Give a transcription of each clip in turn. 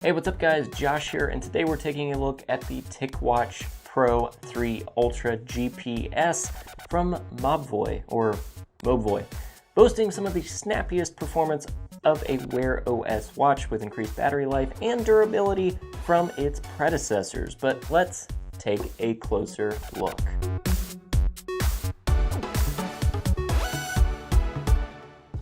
Hey, what's up guys? Josh here, and today we're taking a look at the TicWatch Pro 3 Ultra GPS from Mobvoi, or Mobvoi, boasting some of the snappiest performance of a Wear OS watch with increased battery life and durability from its predecessors. But let's take a closer look.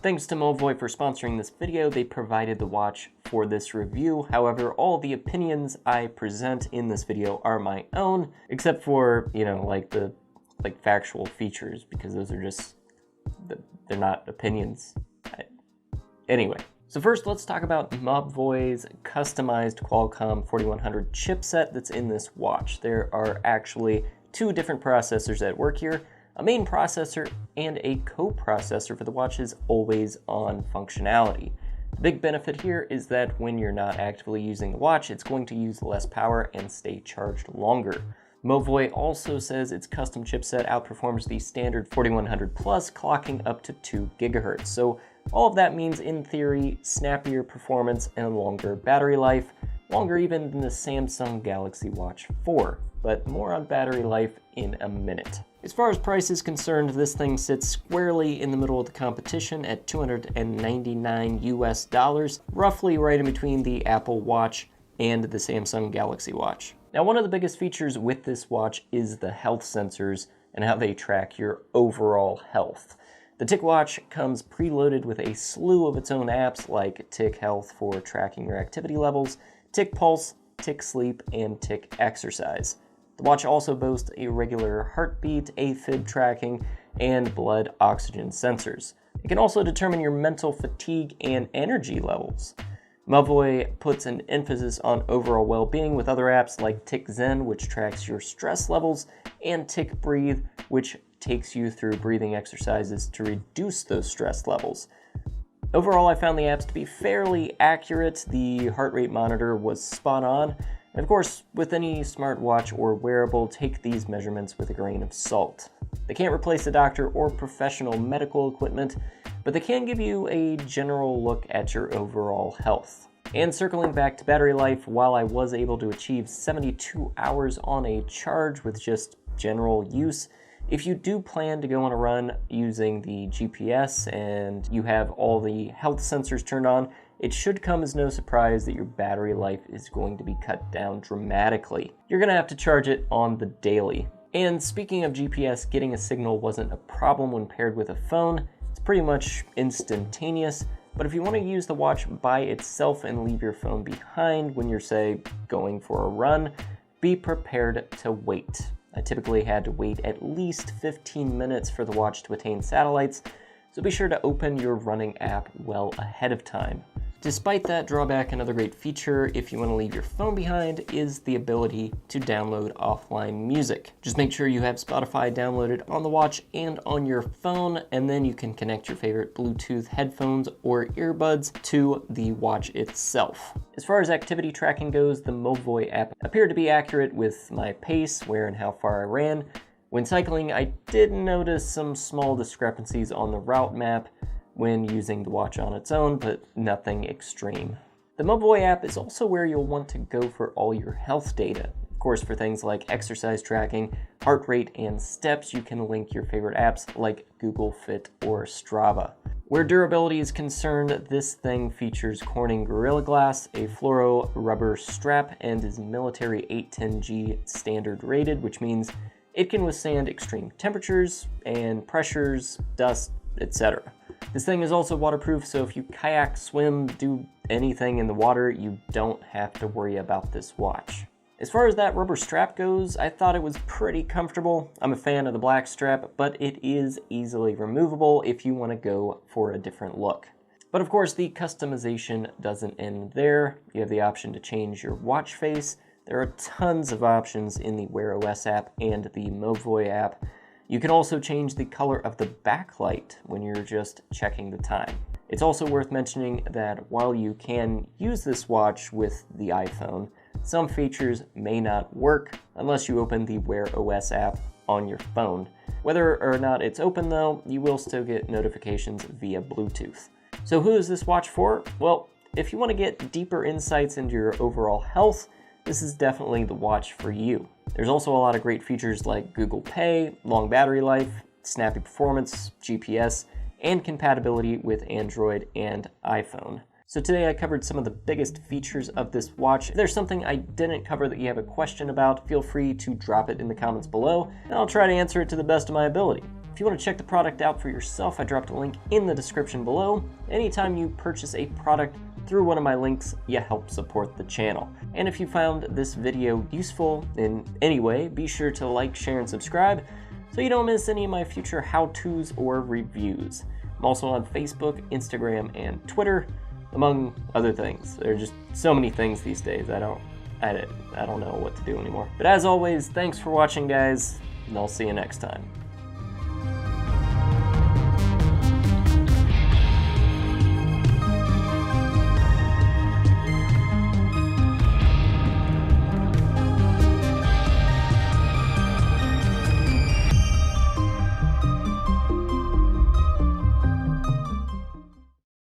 Thanks to Mobvoi for sponsoring this video. They provided the watch for this review. However, all the opinions I present in this video are my own, except for, the factual features, because those are just, they're not opinions. Anyway, so first let's talk about Mobvoi's customized Qualcomm 4100 chipset that's in this watch. There are actually two different processors at work here. A main processor and a co-processor for the watch's always-on functionality. The big benefit here is that when you're not actively using the watch, it's going to use less power and stay charged longer. Mobvoi also says its custom chipset outperforms the standard 4100 Plus, clocking up to 2 GHz. So all of that means, in theory, snappier performance and longer battery life, longer even than the Samsung Galaxy Watch 4. But more on battery life in a minute. As far as price is concerned, this thing sits squarely in the middle of the competition at $299 US, roughly right in between the Apple Watch and the Samsung Galaxy Watch. Now, one of the biggest features with this watch is the health sensors and how they track your overall health. The TicWatch comes preloaded with a slew of its own apps like Tic Health for tracking your activity levels, Tic Pulse, Tic Sleep, and Tic Exercise. The watch also boasts a regular heartbeat, AFib tracking, and blood oxygen sensors. It can also determine your mental fatigue and energy levels. Mobvoi puts an emphasis on overall well-being with other apps like Tic Zen, which tracks your stress levels, and Tic Breathe, which takes you through breathing exercises to reduce those stress levels. Overall, I found the apps to be fairly accurate. The heart rate monitor was spot on. And of course, with any smartwatch or wearable, take these measurements with a grain of salt. They can't replace a doctor or professional medical equipment, but they can give you a general look at your overall health. And circling back to battery life, while I was able to achieve 72 hours on a charge with just general use, if you do plan to go on a run using the GPS and you have all the health sensors turned on, it should come as no surprise that your battery life is going to be cut down dramatically. You're going to have to charge it on the daily. And speaking of GPS, getting a signal wasn't a problem when paired with a phone. It's pretty much instantaneous, but if you want to use the watch by itself and leave your phone behind when you're, say, going for a run, be prepared to wait. I typically had to wait at least 15 minutes for the watch to attain satellites, so be sure to open your running app well ahead of time. Despite that drawback, another great feature if you want to leave your phone behind is the ability to download offline music. Just make sure you have Spotify downloaded on the watch and on your phone, and then you can connect your favorite Bluetooth headphones or earbuds to the watch itself. As far as activity tracking goes, the Mobvoi app appeared to be accurate with my pace, where and how far I ran. When cycling, I did notice some small discrepancies on the route map when using the watch on its own, but nothing extreme. The Mobvoi app is also where you'll want to go for all your health data. Of course, for things like exercise tracking, heart rate, and steps, you can link your favorite apps like Google Fit or Strava. Where durability is concerned, this thing features Corning Gorilla Glass, a fluoro rubber strap, and is military 810G standard rated, which means it can withstand extreme temperatures and pressures, dust, etc. This thing is also waterproof, so if you kayak, swim, do anything in the water, you don't have to worry about this watch. As far as that rubber strap goes, I thought it was pretty comfortable. I'm a fan of the black strap, but it is easily removable if you want to go for a different look. But of course, the customization doesn't end there. You have the option to change your watch face. There are tons of options in the Wear OS app and the Mobvoi app. You can also change the color of the backlight when you're just checking the time. It's also worth mentioning that while you can use this watch with the iPhone, some features may not work unless you open the Wear OS app on your phone. Whether or not it's open though, you will still get notifications via Bluetooth. So who is this watch for? Well, if you want to get deeper insights into your overall health, this is definitely the watch for you. There's also a lot of great features like Google Pay, long battery life, snappy performance, GPS, and compatibility with Android and iPhone. So today I covered some of the biggest features of this watch. If there's something I didn't cover that you have a question about, feel free to drop it in the comments below, and I'll try to answer it to the best of my ability. If you want to check the product out for yourself, I dropped a link in the description below. Anytime you purchase a product through one of my links, you help support the channel. And if you found this video useful in any way, be sure to like, share, and subscribe so you don't miss any of my future how-tos or reviews. I'm also on Facebook, Instagram, and Twitter, among other things. There are just so many things these days, I don't know what to do anymore. But as always, thanks for watching, guys, and I'll see you next time.